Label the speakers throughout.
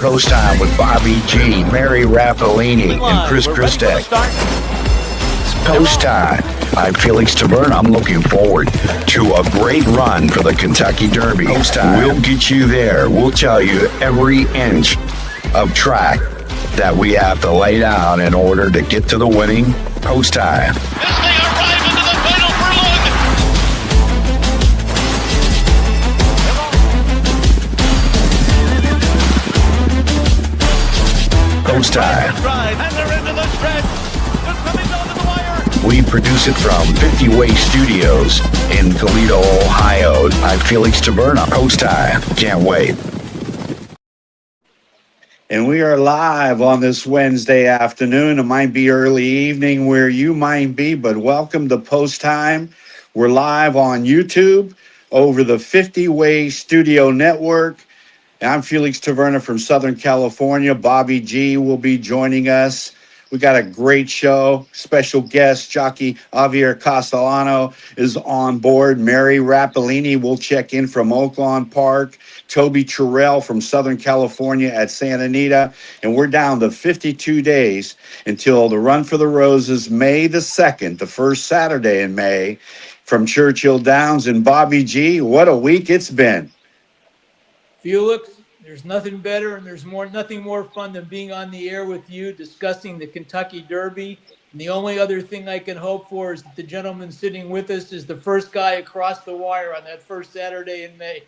Speaker 1: Post Time with Bobby G, Mary Rappolini, and Chris Crestik. Post Time. I'm Felix Taverna. I'm looking forward to a great run for the Kentucky Derby. Post Time. We'll get you there. We'll tell you every inch of track that we have to lay down in order to get to the winning Post Time. Post Time. We produce it from 50 Way Studios in Toledo, Ohio. I'm Felix Taverna. Post Time. Can't wait. And we are live on this Wednesday afternoon. It might be early evening where you might be, but welcome to Post Time. We're live on YouTube over the 50 Way Studio Network. I'm Felix Taverna from Southern California. Bobby G will be joining us. We got a great show. Special guest, jockey Javier Castellano is on board. Mary Rappolini will check in from Oaklawn Park. Toby Terrell from Southern California at Santa Anita. And we're down to 52 days until the Run for the Roses, May the 2nd, the first Saturday in May, from Churchill Downs. And Bobby G, what a week it's been.
Speaker 2: Felix, there's nothing better and there's nothing more fun than being on the air with you discussing the Kentucky Derby. And the only other thing I can hope for is that the gentleman sitting with us is the first guy across the wire on that first Saturday in May.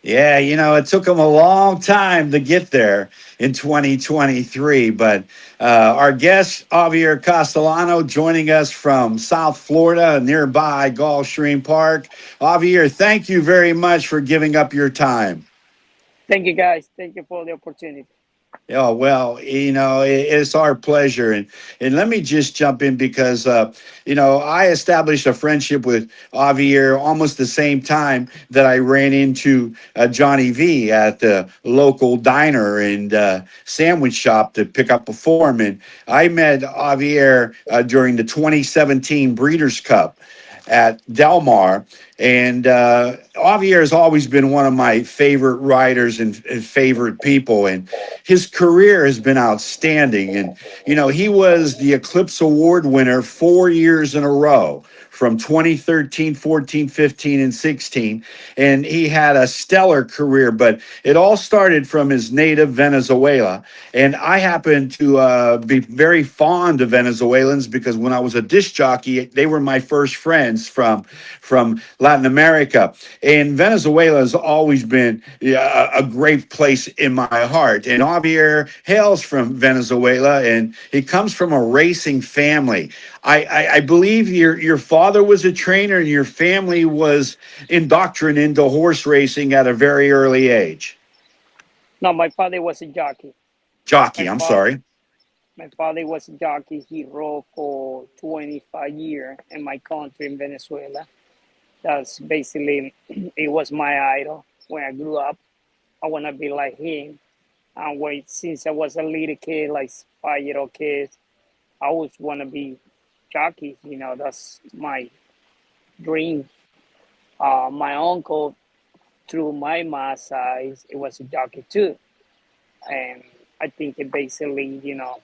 Speaker 1: Yeah, you know, it took him a long time to get there in 2023, but our guest, Javier Castellano, joining us from South Florida, nearby Gulfstream Park. Javier, thank you very much for giving up your time.
Speaker 3: Thank you, guys. Thank you for the opportunity.
Speaker 1: Oh, well, you know, it's our pleasure. And let me just jump in because, you know, I established a friendship with Javier almost the same time that I ran into Johnny V at the local diner and sandwich shop to pick up a form. And I met Javier during the 2017 Breeders' Cup at Del Mar. And Javier has always been one of my favorite riders and favorite people. And his career has been outstanding. And, you know, he was the Eclipse Award winner 4 years in a row from 2013, 14, 15, and 16. And he had a stellar career, but it all started from his native Venezuela. And I happen to be very fond of Venezuelans because when I was a disc jockey, they were my first friends from Latin America. And Venezuela has always been a great place in my heart. And Javier hails from Venezuela, and he comes from a racing family. I believe your father was a trainer and your family was indoctrinated into horse racing at a very early age.
Speaker 3: No, my father was a jockey.
Speaker 1: Sorry.
Speaker 3: My father was a jockey. He rode for 25 years in my country in Venezuela. That's basically, it was my idol when I grew up. I want to be like him. And since I was a little kid, like 5-year-old kid, I always want to be jockey. You know, that's my dream. My uncle, through my math size, it was a jockey too. And I think it basically, you know,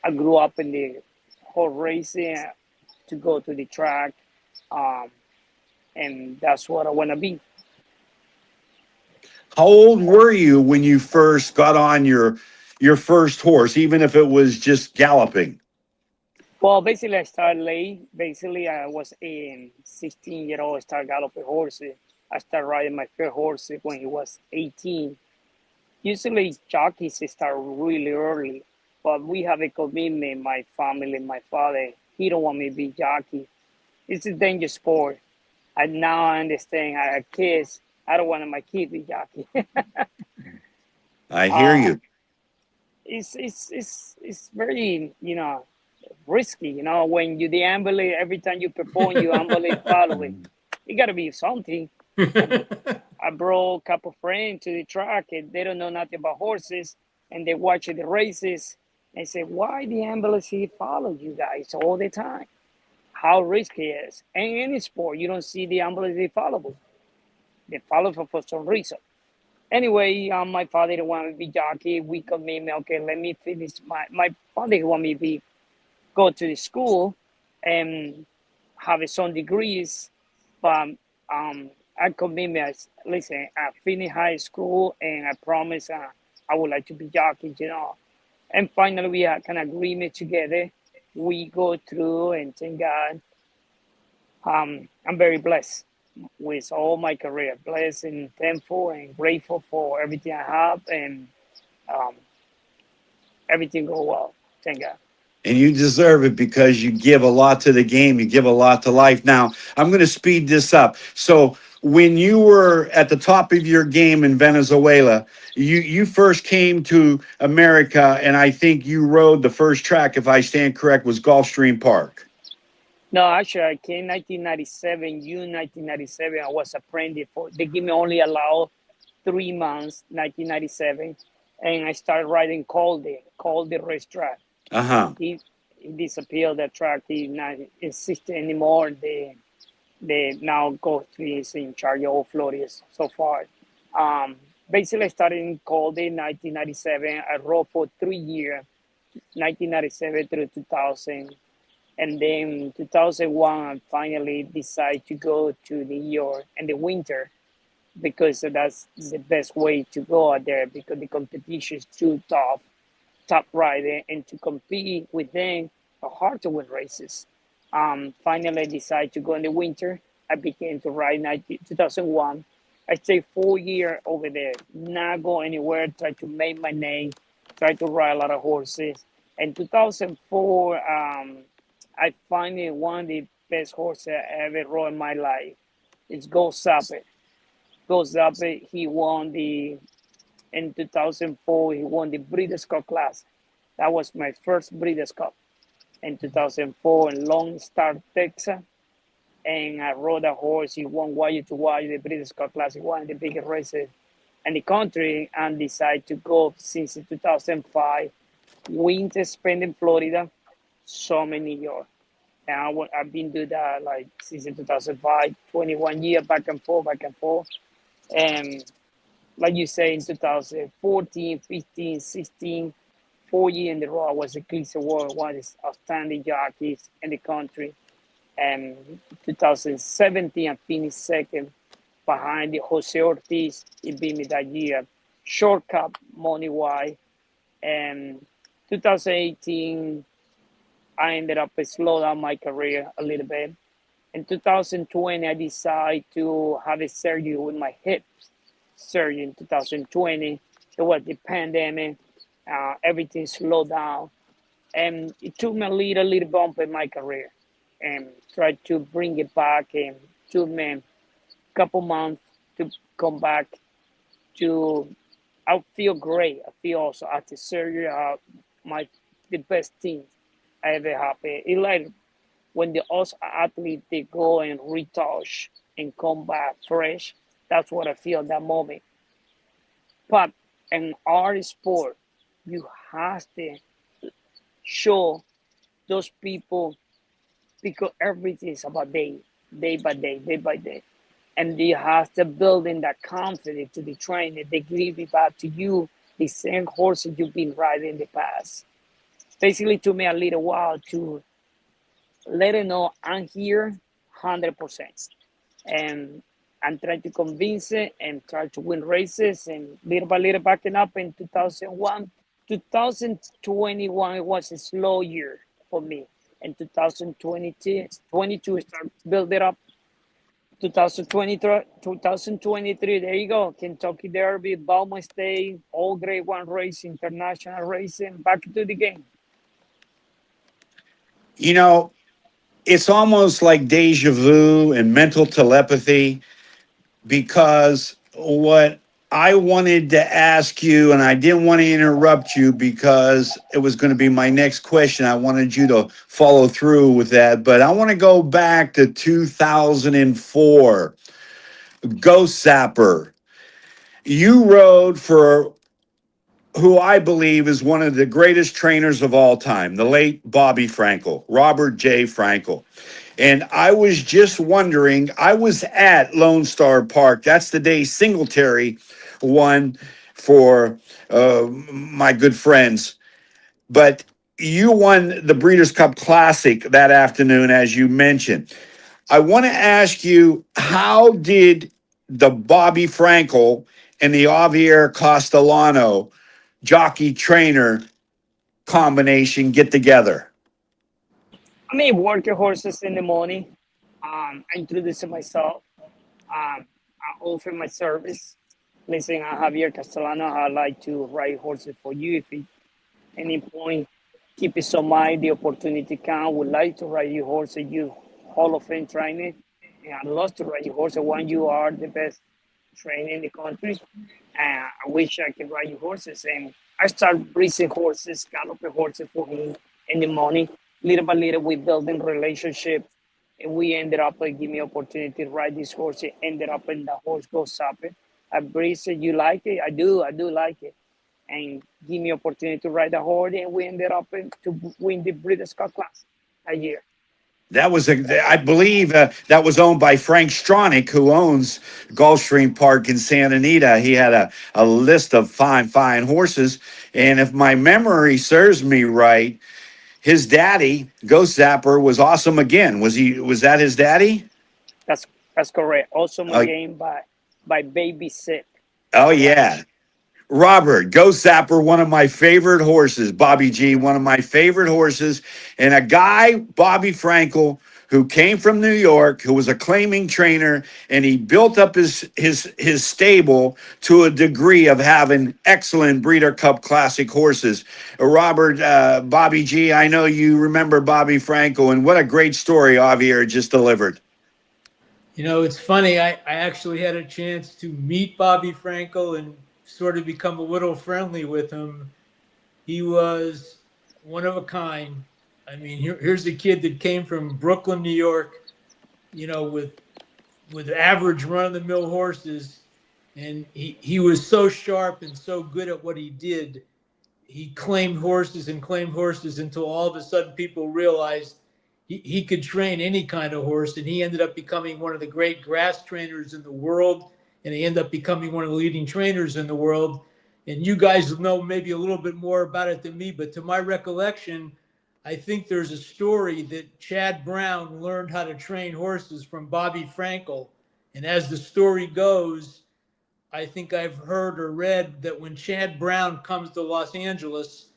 Speaker 3: I grew up in the horse racing to go to the track. And that's what I want to be.
Speaker 1: How old were you when you first got on your first horse, even if it was just galloping?
Speaker 3: Well, basically, I started late. Basically, I was in 16-year-old. I started galloping horses. I started riding my first horse when he was 18. Usually, jockeys start really early, but we have a commitment. My family, my father, he don't want me to be jockey. It's a dangerous sport. And now I understand. I have kids. I don't want my kid to be jockey.
Speaker 1: I hear you.
Speaker 3: It's very, you know, risky. You know, when you deambulate, every time you perform, you ambulate following. It got to be something. I brought a couple friends to the track, and they don't know nothing about horses, and they watch the races and say, "Why the ambulance he follow you guys all the time? How risky it is." And in any sport, you don't see the ambulance they follow. They follow for some reason. Anyway, my father didn't want me to be jockey. We convinced me, okay, let me finish my father want me to be go to the school and have some degrees, but I convinced me, listen, I finished high school and I promised I would like to be jockey, you know. And finally, we had an agreement together. We go through, and thank God, I'm very blessed with all my career. Blessed and thankful and grateful for everything I have, and um, everything go well. Thank God.
Speaker 1: And you deserve it because you give a lot to the game. You give a lot to life. Now, I'm going to speed this up. So, when you were at the top of your game in Venezuela, you first came to America, and I think you rode the first track, if I stand correct, was Gulfstream Park.
Speaker 3: No, actually, I came 1997, June 1997. I was apprentice for. They give me only allow 3 months, 1997, and I started riding called the racetrack.
Speaker 1: Uh huh.
Speaker 3: He disappeared. The track. He not exist anymore. They now go to is in charge of all Floridas so far. Um, Basically, I started in Cold in 1997. I rode for 3 years, 1997 through 2000. And then 2001, I finally decided to go to New York in the winter because that's the best way to go out there because the competition is too tough, top rider, and to compete with them are hard to win races. Finally, I decided to go in the winter. I began to ride 2001. I stayed 4 years over there, not go anywhere, try to make my name, try to ride a lot of horses. In 2004, I finally won the best horse I ever rode in my life. It's Go Zapper. Go Zapper, he won in 2004, he won the Breeders' Cup class. That was my first Breeders' Cup in 2004 in Lone Star, Texas. And I rode a horse. He won wire to wire, the Breeders' Cup class. He won the biggest races in the country and decided to go since 2005. Winter spent in Florida, summer in New York. And I've been doing that like since 2005, 21 years back and forth, back and forth. And like you say, in 2014, 15, 16, 4 years in the row, I was the Eclipse Award, one of the outstanding jockeys in the country. And 2017, I finished second behind the Jose Ortiz. He beat me that year. Short cup, money wise. And 2018, I ended up slow down my career a little bit. In 2020, I decided to have a surgery with my hip surgery in 2020. It was the pandemic. Everything slowed down. And it took me a little bump in my career and tried to bring it back. And took me a couple months to come back to. I feel great. I feel also after surgery, my the best team I ever had. It like when the us athlete they go and retouch and come back fresh. That's what I feel at that moment. But in our sport, you have to show those people because everything is about day by day, day by day. And you have to build in that confidence to the trainer. They give it back to you the same horses you've been riding in the past. Basically, took me a little while to let them know I'm here 100%. And I'm trying to convince it and try to win races and little by little backing up in 2001. 2021 it was a slow year for me. In 2022, 22 start build it up. 2023, 2023, there you go. Kentucky Derby, Belmont State, all grade one race, international racing, back to the game.
Speaker 1: You know, it's almost like deja vu and mental telepathy because what I wanted to ask you, and I didn't want to interrupt you because it was going to be my next question. I wanted you to follow through with that, but I want to go back to 2004. Ghost Zapper. You rode for who I believe is one of the greatest trainers of all time, the late Bobby Frankel, Robert J. Frankel. And I was just wondering, I was at Lone Star Park. That's the day Singletary one for my good friends. But you won the Breeders' Cup Classic that afternoon, as you mentioned. I want to ask you, how did the Bobby Frankel and the Javier Castellano jockey trainer combination get together?
Speaker 3: I mean, working horses in the morning. I introduced myself. I offer my service. Listen, I have here Castellano. I like to ride horses for you. If at any point, keep it in mind, the opportunity come. Would like to ride your horse. You Hall of Fame trainer. And I'd love to ride your horse. One, you are the best trainer in the country. And I wish I could ride your horses. And I start breezing horses, galloping horses for him in the morning. Little by little, we building relationship. And we ended up give me opportunity to ride this horse. It ended up in the horse goes up. I breeze it. You like it? I do like it. And give me opportunity to ride the horse. And we ended up to win the Breeders' Cup Class a year.
Speaker 1: That was I believe that was owned by Frank Stronach, who owns Gulfstream Park in Santa Anita. He had a list of fine horses. And if my memory serves me right, his daddy, Ghost Zapper, was awesome again. Was that his daddy?
Speaker 3: That's that's correct. Also,
Speaker 1: Uh,
Speaker 3: again by Baby Sip
Speaker 1: oh yeah.
Speaker 3: Ranch.
Speaker 1: Robert, Ghost Zapper, one of my favorite horses. Bobby G, one of my favorite horses. And a guy, Bobby Frankel, who came from New York, who was a claiming trainer, and he built up his stable to a degree of having excellent Breeder Cup Classic horses. Robert, Bobby G, I know you remember Bobby Frankel, and what a great story Javier just delivered.
Speaker 2: You know, it's funny. I actually had a chance to meet Bobby Frankel and sort of become a little friendly with him. He was one of a kind. I mean, here's a kid that came from Brooklyn, New York, you know, with average run of the mill horses. And he was so sharp and so good at what he did. He claimed horses until all of a sudden people realized he could train any kind of horse. And he ended up becoming one of the great grass trainers in the world. And he ended up becoming one of the leading trainers in the world. And you guys know maybe a little bit more about it than me, but to my recollection, I think there's a story that Chad Brown learned how to train horses from Bobby Frankel. And as the story goes, I think I've heard or read that when Chad Brown comes to Los Angeles,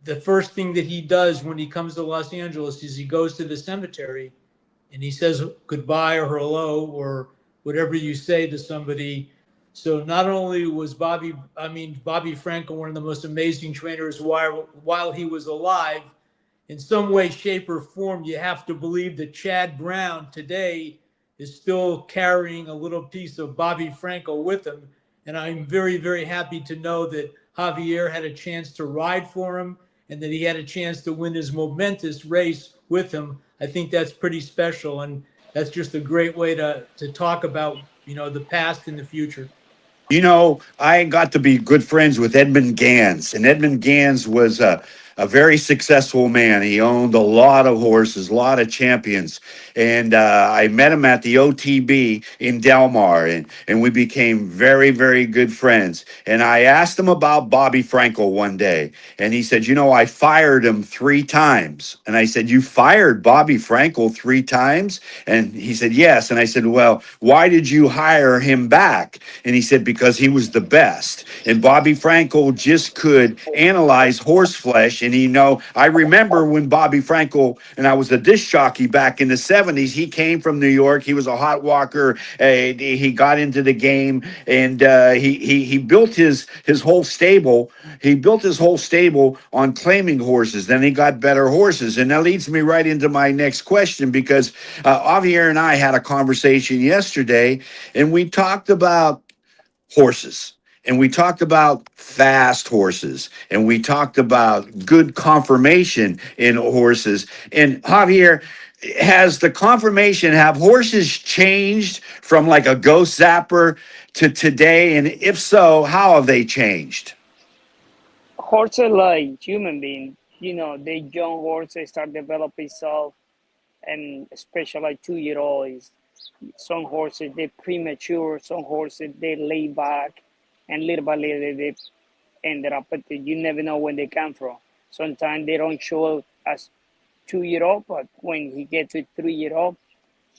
Speaker 2: the first thing that he does when he comes to Los Angeles is he goes to the cemetery and he says goodbye or hello or whatever you say to somebody. So not only was Bobby Frankel, one of the most amazing trainers while he was alive, in some way, shape, or form, you have to believe that Chad Brown today is still carrying a little piece of Bobby Frankel with him. And I'm very, very happy to know that Javier had a chance to ride for him and that he had a chance to win his momentous race with him. I think that's pretty special. And that's just a great way to talk about, you know, the past and the future.
Speaker 1: You know, I got to be good friends with Edmund Gans, and Edmund Gans was a very successful man. He owned a lot of horses, a lot of champions, and I met him at the OTB in Delmar, and we became very good friends. And I asked him about Bobby Frankel one day, and he said, "You know, I fired him 3 times." And I said, "You fired Bobby Frankel 3 times?" And he said, "Yes." And I said, "Well, why did you hire him back?" And he said, "Because he was the best." And Bobby Frankel just could analyze horse flesh. And, I remember when Bobby Frankel, and I was a disc jockey back in the 70s, he came from New York. He was a hot walker. He got into the game, and he built his whole stable. He built his whole stable on claiming horses. Then he got better horses. And that leads me right into my next question, because Javier and I had a conversation yesterday, and we talked about horses. And we talked about fast horses, and we talked about good conformation in horses. And Javier, have horses changed from like a ghost zapper to today? And if so, how have they changed?
Speaker 3: Horses like human being, the young horses start developing self, and especially like 2 year olds. Some horses they premature, some horses they lay back, and little by little they ended up. But you never know when they come from. Sometimes they don't show as 2 year old, but when he gets to 3 year old,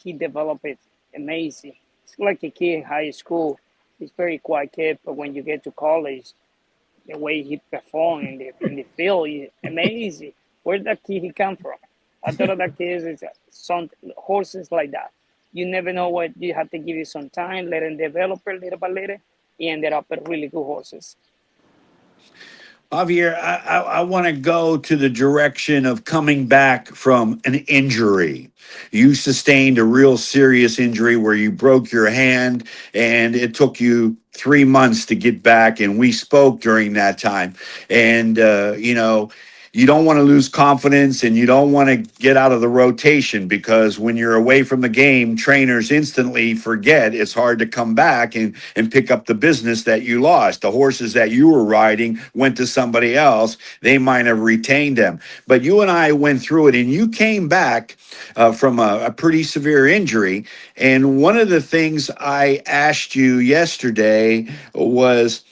Speaker 3: he develops it amazing. It's like a kid in high school. He's very quiet kid, but when you get to college, the way he performed in the field is amazing. Where that kid he come from? I thought that kid is some horses like that. You never know what you have to give it some time, let him develop it little by little. He ended up with really good horses.
Speaker 1: Javier, I want to go to the direction of coming back from an injury. You sustained a real serious injury where you broke your hand, and it took you 3 months to get back. And we spoke during that time. And, you don't want to lose confidence and you don't want to get out of the rotation, because when you're away from the game, trainers instantly forget. It's hard to come back and pick up the business that you lost. The horses that you were riding went to somebody else. They might have retained them. But you and I went through it, and you came back from a pretty severe injury. And one of the things I asked you yesterday was,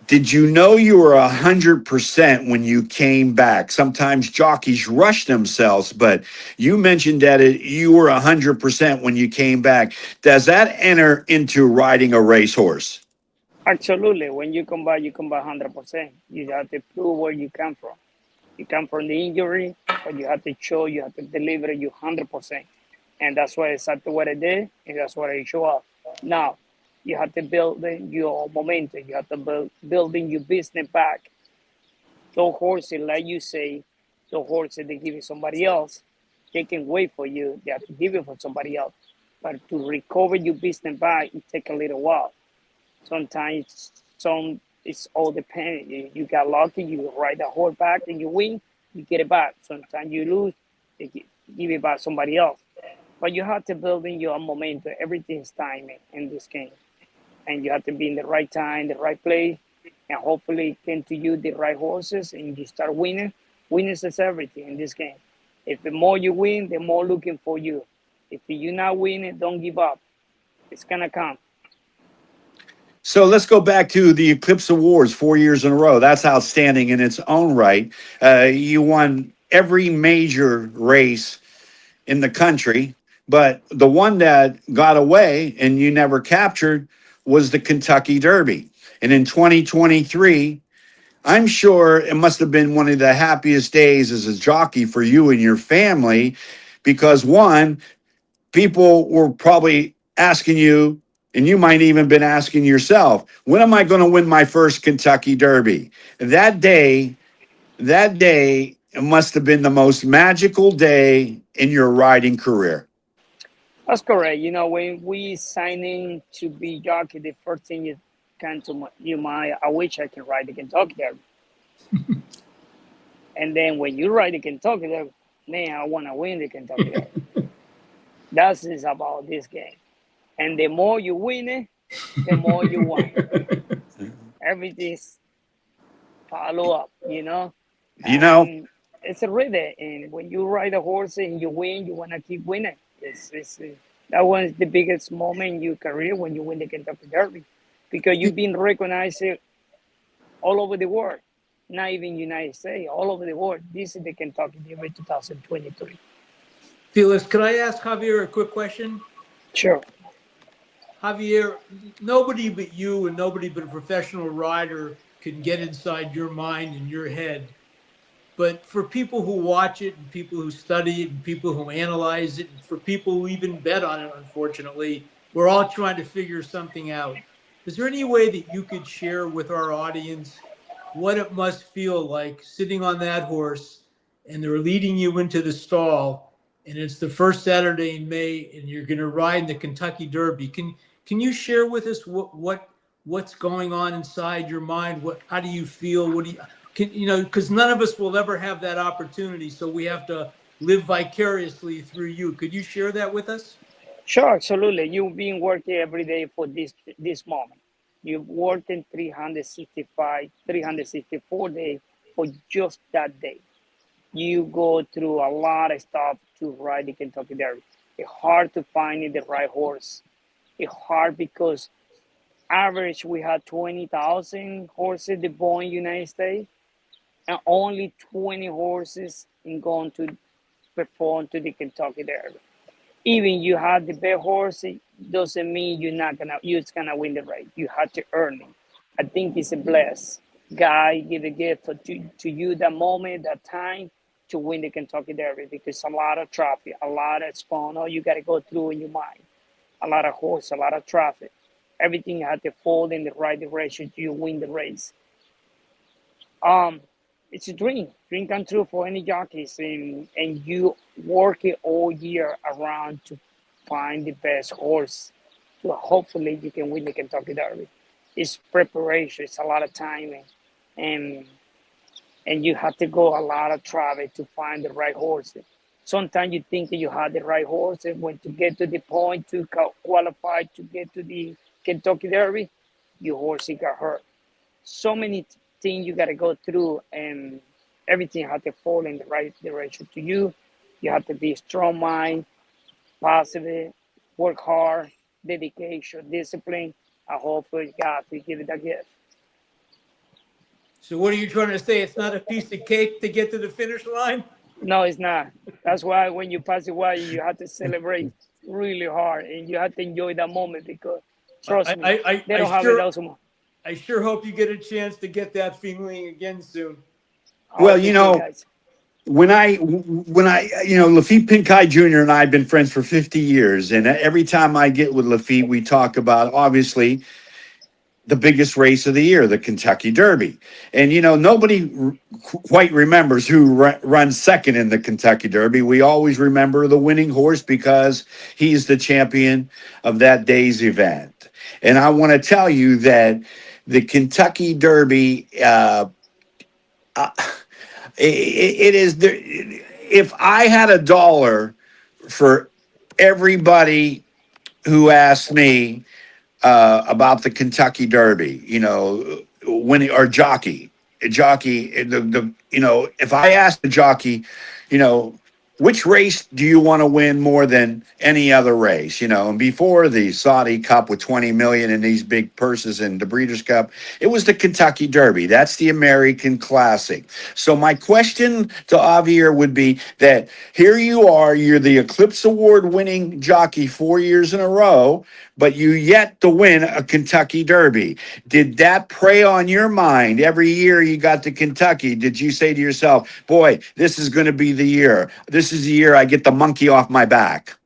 Speaker 1: did you know you were 100% when you came back? Sometimes jockeys rush themselves, but you mentioned that you were 100% when you came back. Does that enter into riding a racehorse?
Speaker 3: Absolutely. When you come back 100%. You have to prove where you come from. You come from the injury, but you have to show, you have to deliver you 100%. And that's what exactly what I did, and that's what I show up. Now, you have to build your momentum. You have to building your business back. Those horses, like you say, those horses they give it somebody else. They can wait for you. They have to give it for somebody else. But to recover your business back, it take a little while. Sometimes it's all dependent. You got lucky, you ride the horse back and you win, you get it back. Sometimes you lose, they give it back somebody else. But you have to build in your momentum. Everything's timing in this game. And you have to be in the right time, the right place, and hopefully can to you the right horses and you start winning. Winning is everything in this game. If the more you win, the more looking for you. If you're not winning, don't give up. It's gonna come.
Speaker 1: So let's go back to the Eclipse Awards 4 years in a row. That's outstanding in its own right. You won every major race in the country, but the one that got away and you never captured was the Kentucky Derby. And in 2023, I'm sure it must have been one of the happiest days as a jockey for you and your family, because one, people were probably asking you, and you might even been asking yourself, when am I going to win my first Kentucky Derby? That day it must have been the most magical day in your riding career.
Speaker 3: That's correct. You know, when we signing to be jockey, the first thing you come to your mind, I wish I can ride the Kentucky Derby. And then when you ride the Kentucky Derby, man, I want to win the Kentucky Derby. That's is about this game. And the more you win it, the more you want. Everything's follow up, you know.
Speaker 1: You know,
Speaker 3: And it's a rhythm. And when you ride a horse and you win, you want to keep winning. It's that was the biggest moment in your career when you win the Kentucky Derby, because you've been recognized all over the world, not even United States, all over the world. This is the Kentucky Derby 2023.
Speaker 2: Felix, could I ask Javier a quick question?
Speaker 3: Sure.
Speaker 2: Javier, nobody but you and nobody but a professional rider can get inside your mind and your head. But for people who watch it and people who study it and people who analyze it and for people who even bet on it, unfortunately, we're all trying to figure something out. Is there any way that you could share with our audience what it must feel like sitting on that horse and they're leading you into the stall and it's the first Saturday in May and you're going to ride in the Kentucky Derby? Can you share with us what's going on inside your mind? How do you feel? What do you because none of us will ever have that opportunity, so we have to live vicariously through you. Could you share that with us?
Speaker 3: Sure, absolutely. You've been working every day for this moment. You've worked in 365, 364 days for just that day. You go through a lot of stuff to ride the Kentucky Derby. It's hard to find the right horse. It's hard because Average, we had 20,000 horses the born United States, and only 20 horses in going to perform to the Kentucky Derby. Even you have the best horse, it doesn't mean you're just gonna win the race. You have to earn it. I think it's a bless. God give a gift to you that moment, that time to win the Kentucky Derby because a lot of traffic, a lot of spawn, all you gotta go through in your mind. A lot of horse, a lot of traffic. Everything had to fall in the right direction to win the race. Um, it's a dream come true for any jockeys, and you work it all year around to find the best horse. To hopefully you can win the Kentucky Derby. It's preparation. It's a lot of timing, and you have to go a lot of travel to find the right horse. Sometimes you think that you have the right horse, and when to get to the point to qualify to get to the Kentucky Derby, your horse got hurt. So many things you got to go through, and everything has to fall in the right direction to you. You have to be strong mind, positive, work hard, dedication, discipline. I hope God will give it a gift.
Speaker 2: So what are you trying to say? It's not a piece of cake to get to the finish line?
Speaker 3: No, it's not. That's why when you pass it by, you have to celebrate really hard, and you have to enjoy that moment because, trust me, they don't have it else.
Speaker 2: I sure hope you get a chance to get that feeling again soon.
Speaker 3: I
Speaker 1: Well,
Speaker 3: hope you too, guys.
Speaker 1: Lafitte Pinkai Jr. and I have been friends for 50 years. And every time I get with Lafitte, we talk about obviously the biggest race of the year, the Kentucky Derby. And, nobody quite remembers who runs second in the Kentucky Derby. We always remember the winning horse because he's the champion of that day's event. And I want to tell you that the Kentucky Derby, uh, it is there. If I had a dollar for everybody who asked me about the Kentucky Derby, when or jockey, if I asked the jockey, you know, which race do you want to win more than any other race? And before the Saudi Cup with 20 million in these big purses and the Breeders' Cup, it was the Kentucky Derby. That's the American Classic. So my question to Javier would be that here you are, you're the Eclipse Award winning jockey 4 years in a row, but you yet to win a Kentucky Derby. Did that prey on your mind every year you got to Kentucky? Did you say to yourself, boy, this is going to be the year. This is the year I get the monkey off my back?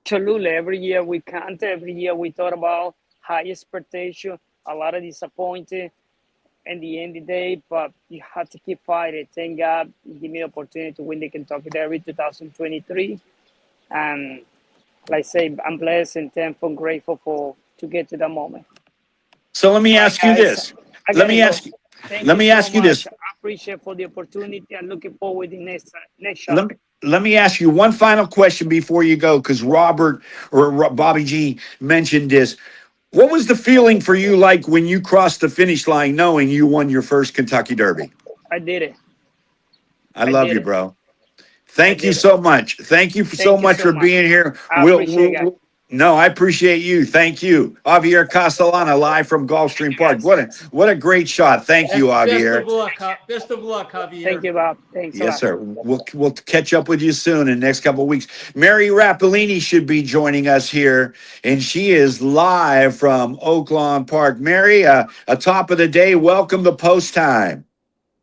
Speaker 3: Cholula, every year we count, every year we thought about high expectation, a lot of disappointed in the end of the day, but you have to keep fighting. Thank God he gave me the opportunity to win the Kentucky Derby 2023. And like I say, I'm blessed and thankful and grateful for to get to that moment.
Speaker 1: So let me
Speaker 3: All right,
Speaker 1: ask you
Speaker 3: guys,
Speaker 1: this.
Speaker 3: I
Speaker 1: Let
Speaker 3: gotta
Speaker 1: me
Speaker 3: go.
Speaker 1: ask you.
Speaker 3: Thank
Speaker 1: Let
Speaker 3: you
Speaker 1: me
Speaker 3: so
Speaker 1: ask you
Speaker 3: much.
Speaker 1: this.
Speaker 3: I appreciate for the opportunity. I'm looking forward to the next shot.
Speaker 1: Let me ask you one final question before you go, because Robert or Bobby G mentioned this. What was the feeling for you like when you crossed the finish line, knowing you won your first Kentucky Derby?
Speaker 3: I did it.
Speaker 1: I
Speaker 3: I
Speaker 1: love
Speaker 3: did
Speaker 1: you,
Speaker 3: it.
Speaker 1: bro.
Speaker 3: I
Speaker 1: Thank you
Speaker 3: did it.
Speaker 1: so much. Thank you so
Speaker 3: Thank you
Speaker 1: much
Speaker 3: so
Speaker 1: for
Speaker 3: much.
Speaker 1: being here.
Speaker 3: I appreciate it, guys.
Speaker 1: No, I appreciate you. Thank you, Javier Castellana, live from Gulfstream Park.
Speaker 3: Guys.
Speaker 1: What a great shot. Thank you,
Speaker 2: Best of
Speaker 1: Javier.
Speaker 2: luck. Best of luck,
Speaker 3: Thank
Speaker 2: Javier.
Speaker 3: you, Bob. Thanks a
Speaker 1: Yes,
Speaker 3: lot.
Speaker 1: sir. We'll catch up with you soon in the next couple of weeks. Mary Rappolini should be joining us here, and she is live from Oaklawn Park. Mary, a top of the day. Welcome to Post Time.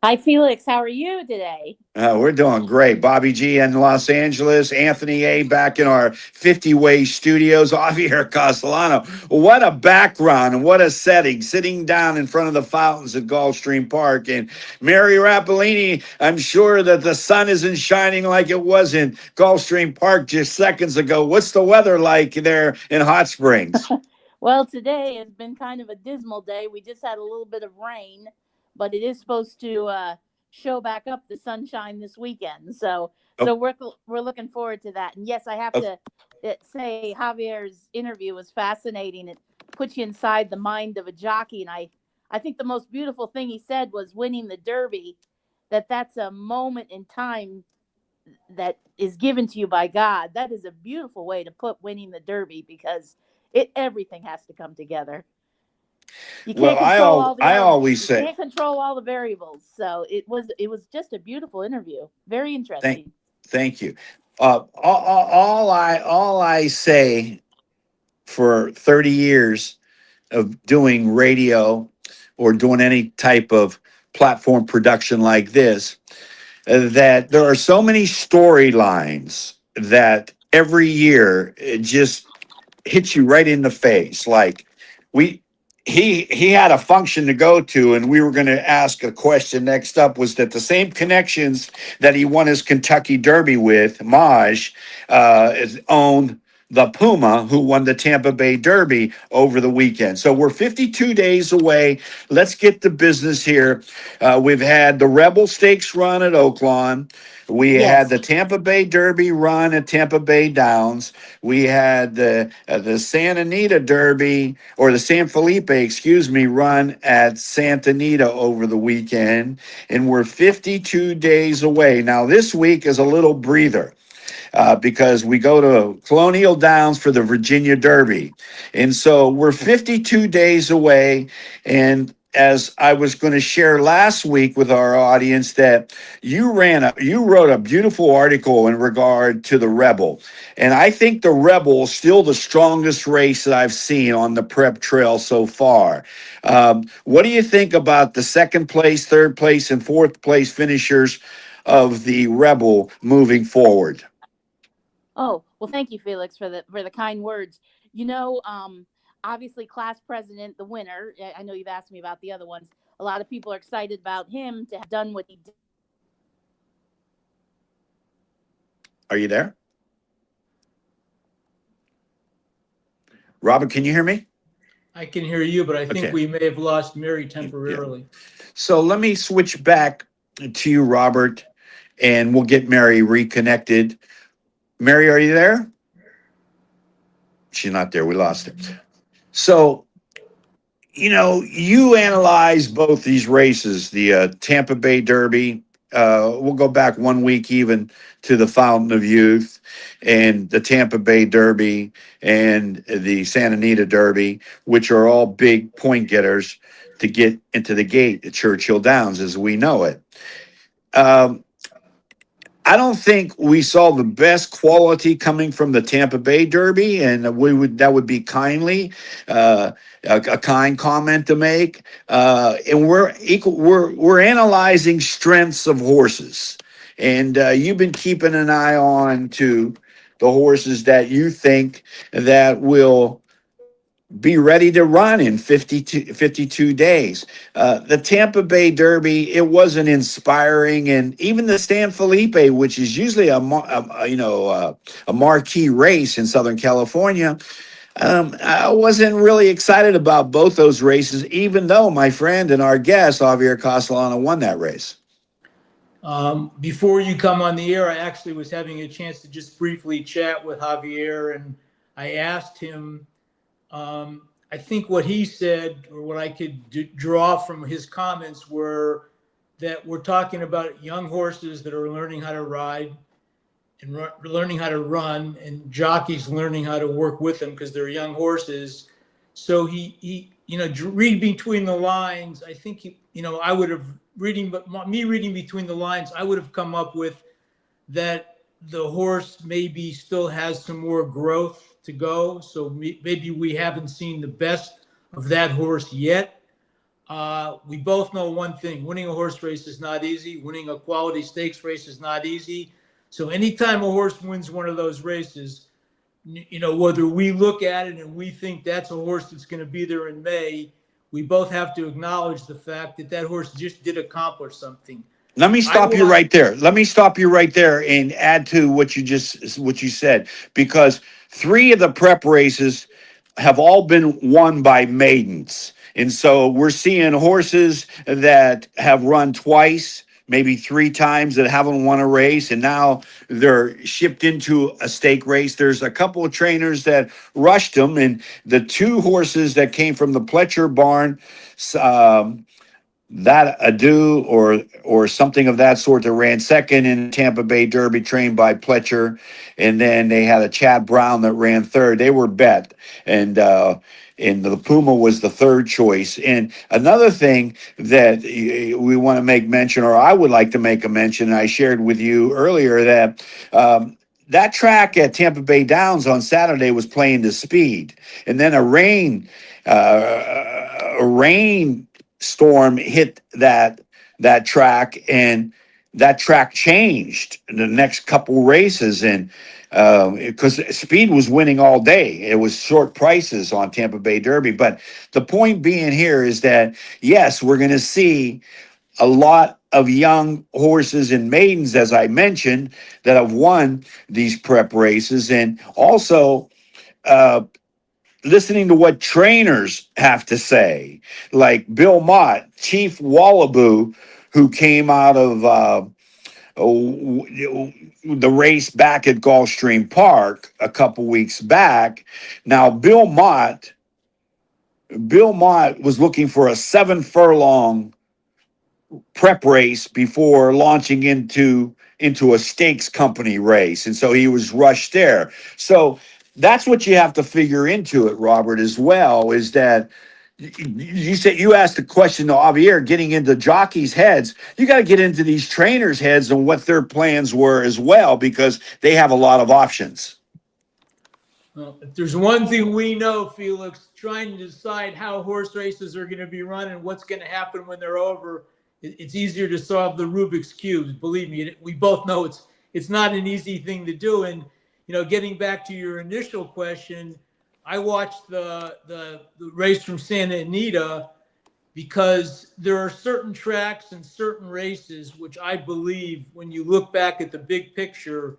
Speaker 4: Hi, Felix. How are you today?
Speaker 1: We're doing great. Bobby G in Los Angeles, Anthony A back in our 50-way studios, Javier Castellano. What a background and what a setting, sitting down in front of the fountains at Gulfstream Park. And Mary Rappolini, I'm sure that the sun isn't shining like it was in Gulfstream Park just seconds ago. What's the weather like there in Hot Springs?
Speaker 4: Well, today has been kind of a dismal day. We just had a little bit of rain, but it is supposed to show back up the sunshine this weekend. So
Speaker 1: Oh,
Speaker 4: we're looking forward to that. And yes, I have
Speaker 1: oh,
Speaker 4: to say Javier's interview was fascinating. It puts you inside the mind of a jockey, and I think the most beautiful thing he said was winning the Derby. That's a moment in time that is given to you by God. That is a beautiful way to put winning the Derby because everything has to come together. You
Speaker 1: Well,
Speaker 4: can't control all the
Speaker 1: I
Speaker 4: elements.
Speaker 1: always
Speaker 4: You
Speaker 1: say
Speaker 4: can't control all the variables. So it was just a beautiful interview. Very
Speaker 1: thank
Speaker 4: interesting.
Speaker 1: thank you. All I say for 30 years of doing radio or doing any type of platform production like this, that there are so many storylines that every year it just hits you right in the face. Like we he had a function to go to, and we were going to ask a question next up. Was that the same connections that he won his Kentucky Derby with? Maj is owned the Puma, who won the Tampa Bay Derby over the weekend. So we're 52 days away. Let's get to business here. We've had the Rebel Stakes run at Oaklawn. We had
Speaker 4: Yes.
Speaker 1: the Tampa Bay Derby run at Tampa Bay Downs. We had the Santa Anita Derby, or the San Felipe, excuse me, run at Santa Anita over the weekend. And we're 52 days away. Now, this week is a little breather. Because we go to Colonial Downs for the Virginia Derby. And so we're 52 days away. And as I was going to share last week with our audience, that you wrote a beautiful article in regard to the Rebel. And I think the Rebel is still the strongest race that I've seen on the prep trail so far. What do you think about the second place, third place, and fourth place finishers of the Rebel moving forward?
Speaker 4: Oh, well, thank you, Felix, for the kind words. Obviously, class president, the winner. I know you've asked me about the other ones. A lot of people are excited about him to have done what he did.
Speaker 1: Are you there? Robert, can you hear me?
Speaker 2: I can hear you, but I think
Speaker 1: Okay.
Speaker 2: we may have lost Mary
Speaker 1: Yeah.
Speaker 2: temporarily.
Speaker 1: So let me switch back to you, Robert, and we'll get Mary reconnected. Mary, are you there? She's not there. We lost her. So, you analyze both these races, the Tampa Bay Derby. We'll go back 1 week even to the Fountain of Youth, and the Tampa Bay Derby and the Santa Anita Derby, which are all big point getters to get into the gate at Churchill Downs as we know it. Um, I don't think we saw the best quality coming from the Tampa Bay Derby, and that would be kindly a kind comment to make. And we're analyzing strengths of horses, and you've been keeping an eye on to the horses that you think that will be ready to run in 52 days. The Tampa Bay Derby, it wasn't inspiring, and even the San Felipe, which is usually a marquee race in Southern California, I wasn't really excited about both those races, even though my friend and our guest Javier Castellano won that race.
Speaker 2: Before you come on the air, I actually was having a chance to just briefly chat with Javier, and I asked him. I think what he said, or what I could draw from his comments, were that we're talking about young horses that are learning how to ride and learning how to run, and jockeys learning how to work with them because they're young horses. So he read between the lines. I think I would have reading between the lines, I would have come up with that the horse maybe still has some more growth to go. So maybe we haven't seen the best of that horse yet. We both know one thing: winning a horse race is not easy. Winning a quality stakes race is not easy. So anytime a horse wins one of those races, whether we look at it and we think that's a horse that's going to be there in May, we both have to acknowledge the fact that that horse just did accomplish something.
Speaker 1: Let me stop you right there. Let me stop you right there and add to what you said, because 3 of the prep races have all been won by maidens. And so we're seeing horses that have run twice, maybe 3 times, that haven't won a race, and now they're shipped into a stake race. There's a couple of trainers that rushed them, and the 2 horses that came from the Pletcher barn, that Ado or something of that sort, that ran second in Tampa Bay Derby, trained by Pletcher, and then they had a Chad Brown that ran third. They were bet, and and the Puma was the third choice. And another thing that we want to make mention, or I would like to make a mention, and I shared with you earlier that that track at Tampa Bay Downs on Saturday was playing to speed, and then a rain storm hit that track, and that track changed the next couple races, and because speed was winning all day. It was short prices on Tampa Bay Derby. But the point being here is that, yes, we're going to see a lot of young horses and maidens, as I mentioned, that have won these prep races. And also listening to what trainers have to say, like Bill Mott, Chief Wallaboo, who came out of the race back at Gulfstream Park a couple weeks back. Now, Bill Mott was looking for a 7 furlong prep race before launching into a stakes company race, and so he was rushed there. So that's what you have to figure into it, Robert, as well, is that you said, you asked the question to Javier, getting into jockeys' heads. You got to get into these trainers' heads and what their plans were as well, because they have a lot of options.
Speaker 2: Well, if there's one thing we know, Felix, trying to decide how horse races are going to be run and what's going to happen when they're over, it's easier to solve the Rubik's Cube. Believe me, we both know it's not an easy thing to do. And, getting back to your initial question, I watched the race from Santa Anita because there are certain tracks and certain races which I believe, when you look back at the big picture,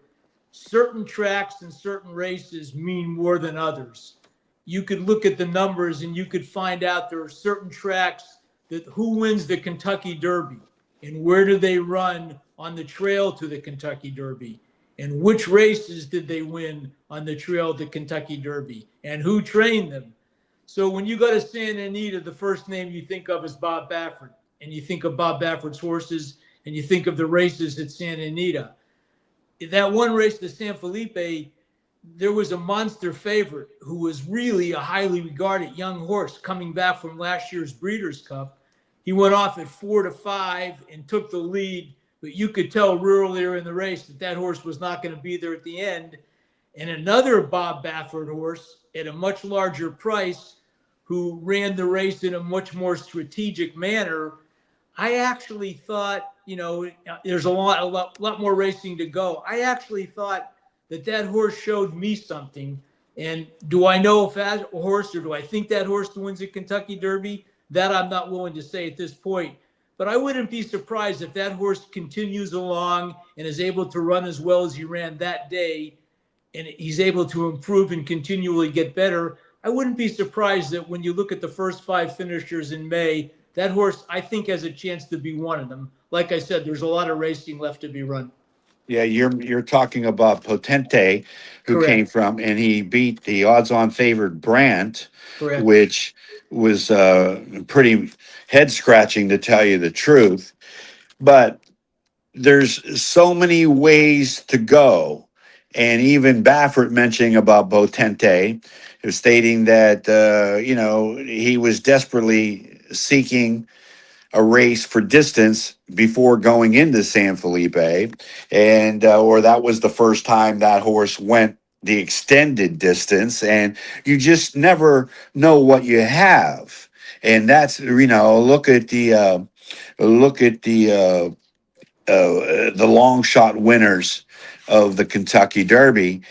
Speaker 2: certain tracks and certain races mean more than others. You could look at the numbers and you could find out there are certain tracks that who wins the Kentucky Derby and where do they run on the trail to the Kentucky Derby, and which races did they win on the trail to Kentucky Derby, and who trained them. So when you go to Santa Anita, the first name you think of is Bob Baffert, and you think of Bob Baffert's horses, and you think of the races at Santa Anita. That one race, the San Felipe, there was a monster favorite who was really a highly regarded young horse coming back from last year's Breeders' Cup. He went off at 4-5 and took the lead, but you could tell earlier in the race that horse was not going to be there at the end. And another Bob Baffert horse at a much larger price, who ran the race in a much more strategic manner. I actually thought, there's a lot more racing to go. I actually thought that horse showed me something. And do I know if that horse, or do I think that horse wins the Kentucky Derby? That I'm not willing to say at this point. But I wouldn't be surprised if that horse continues along and is able to run as well as he ran that day, and he's able to improve and continually get better. I wouldn't be surprised that when you look at the first 5 finishers in May, that horse, I think, has a chance to be one of them. Like I said, there's a lot of racing left to be run.
Speaker 1: Yeah, you're talking about Potente, who
Speaker 2: Correct.
Speaker 1: came from, and he beat the odds-on favored Brandt,
Speaker 2: Correct.
Speaker 1: which was pretty head-scratching, to tell you the truth. But there's so many ways to go, and even Baffert mentioning about Potente, stating that he was desperately seeking a race for distance before going into San Felipe, and or that was the first time that horse went the extended distance, and you just never know what you have. And that's look at the long shot winners of the Kentucky Derby.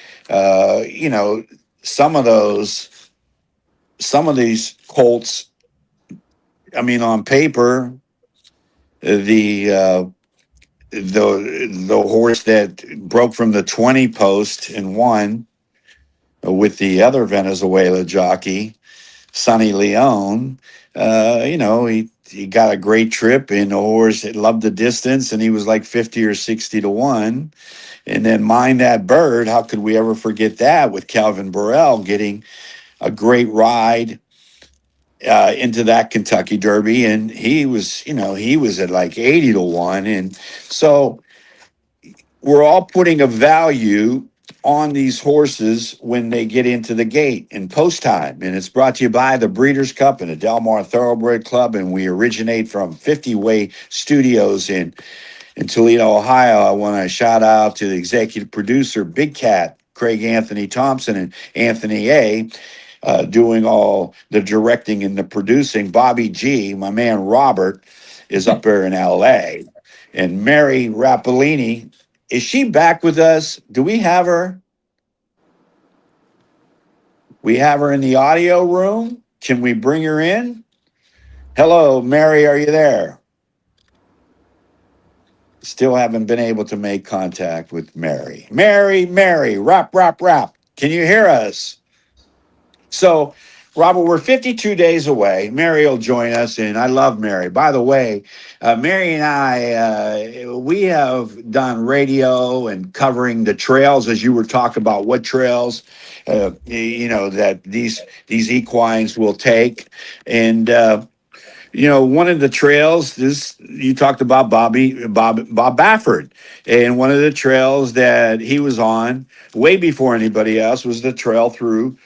Speaker 1: Some of these colts, I mean, on paper, the horse that broke from the 20 post and won with the other Venezuela jockey, Sonny Leone, he got a great trip, and the horse loved the distance, and he was like 50 or 60 to 1. And then Mind That Bird, how could we ever forget that, with Calvin Burrell getting a great ride into that Kentucky Derby, and he was at like 80 to 1. And so we're all putting a value on these horses when they get into the gate in post time. And it's brought to you by the Breeders' Cup and the Del Mar Thoroughbred Club. And we originate from 50 Way Studios in Toledo, Ohio. I want to shout out to the executive producer, Big Cat, Craig Anthony Thompson, and Anthony A. Doing all the directing and the producing. Bobby G, my man Robert, is up there in LA. And Mary Rappolini, is she back with us? Do we have her? We have her in the audio room. Can we bring her in? Hello, Mary, are you there? Still haven't been able to make contact with Mary. Mary, rap, rap, rap. Can you hear us? So, Robert, we're 52 days away. Mary will join us, and I love Mary. By the way, Mary and I, we have done radio and covering the trails, as you were talking about what trails, that these equines will take, and one of the trails is you talked about Bob Baffert, and one of the trails that he was on way before anybody else was the trail through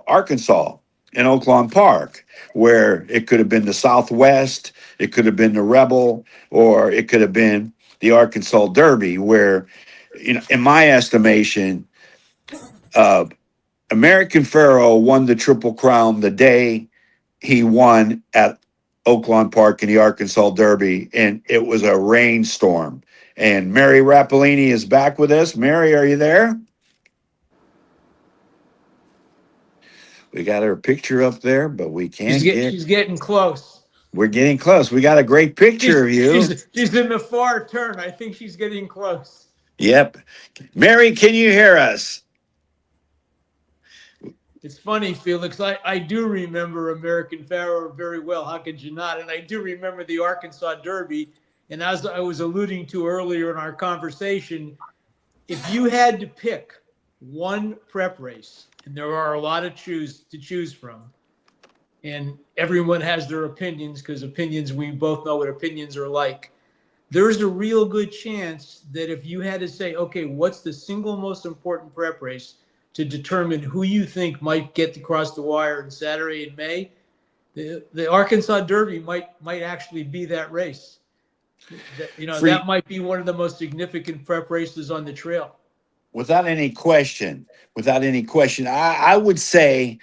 Speaker 1: Arkansas in Oaklawn Park, where it could have been the Southwest, it could have been the Rebel, or it could have been the Arkansas Derby, where, in my estimation, American Pharaoh won the Triple Crown the day he won at Oaklawn Park in the Arkansas Derby, and it was a rainstorm. And Mary Rappolini is back with us. Mary, are you there? We got her picture up there, but we can't
Speaker 2: She's getting close.
Speaker 1: We're getting close. We got a great picture of you.
Speaker 2: She's in the far turn. I think she's getting close.
Speaker 1: Yep. Mary, can you hear us?
Speaker 2: It's funny, Felix. I do remember American Pharaoh very well. How could you not? And I do remember the Arkansas Derby. And as I was alluding to earlier in our conversation, if you had to pick one prep race, and there are a lot to choose from, and everyone has their opinions, because opinions, we both know what opinions are like. There's a real good chance that if you had to say, okay, what's the single most important prep race to determine who you think might get across the wire on Saturday in May, the Arkansas Derby might actually be that race. That might be one of the most significant prep races on the trail.
Speaker 1: Without any question, I would say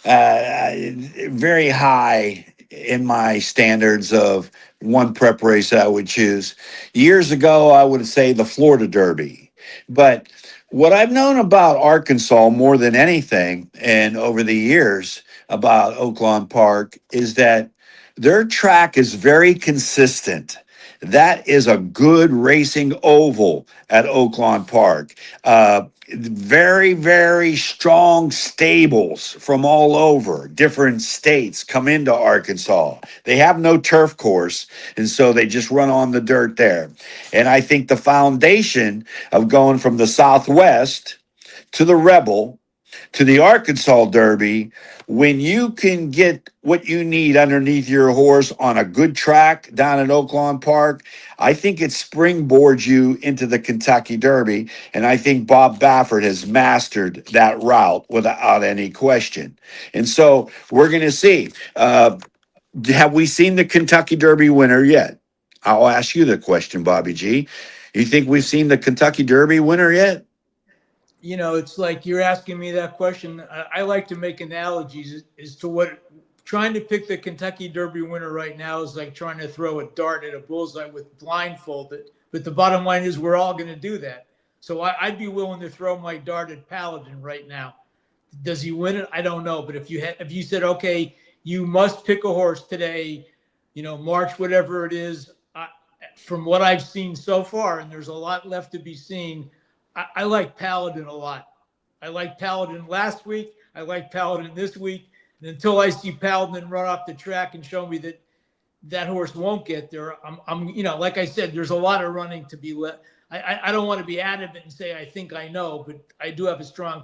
Speaker 1: very high in my standards of one prep race I would choose. Years ago, I would say the Florida Derby. But what I've known about Arkansas more than anything, and over the years about Oaklawn Park, is that their track is very consistent. That is a good racing oval at Oaklawn Park. Very, very strong stables from all over different states come into Arkansas. They have no turf course, and so they just run on the dirt there. And I think the foundation of going from the Southwest to the Rebel to the Arkansas Derby, when you can get what you need underneath your horse on a good track down at Oaklawn Park, I think it springboards you into the Kentucky Derby. And I think Bob Baffert has mastered that route without any question. And so we're going to see. Have we seen the Kentucky Derby winner yet? I'll ask you the question, Bobby G. You think we've seen the Kentucky Derby winner yet?
Speaker 2: It's like you're asking me that question. I like to make analogies as to what trying to pick the Kentucky Derby winner right now is like trying to throw a dart at a bullseye with blindfolded. But the bottom line is we're all going to do that. So I'd be willing to throw my dart at Paladin right now. Does he win it? I don't know. But if you said, okay, you must pick a horse today, March, whatever it is, from what I've seen so far, and there's a lot left to be seen, I like Paladin a lot. I like Paladin last week. I like Paladin this week. And until I see Paladin run off the track and show me that horse won't get there, I'm like I said, there's a lot of running to be left. I don't want to be adamant and say I think I know, but I do have a strong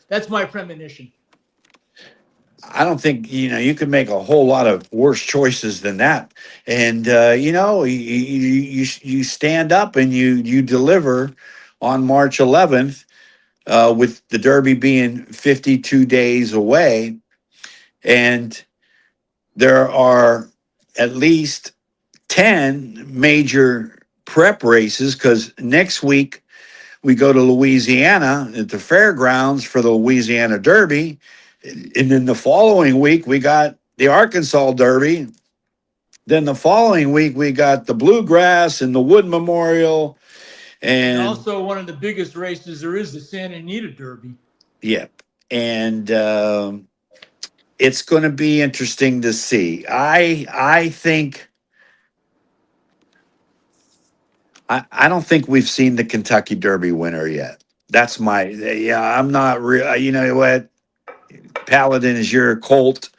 Speaker 2: that's my premonition.
Speaker 1: I don't think you can make a whole lot of worse choices than that. And you stand up and you deliver on March 11th with the Derby being 52 days away. And there are at least 10 major prep races because next week we go to Louisiana at the fairgrounds for the Louisiana Derby. And then the following week, we got the Arkansas Derby. Then the following week, we got the Bluegrass and the Wood Memorial.
Speaker 2: And
Speaker 1: And
Speaker 2: also one of the biggest races there is, the Santa Anita Derby.
Speaker 1: yep. And it's going to be interesting to see. I think I don't think we've seen the Kentucky Derby winner yet. That's my I'm not real. You know what? Paladin is your Colt.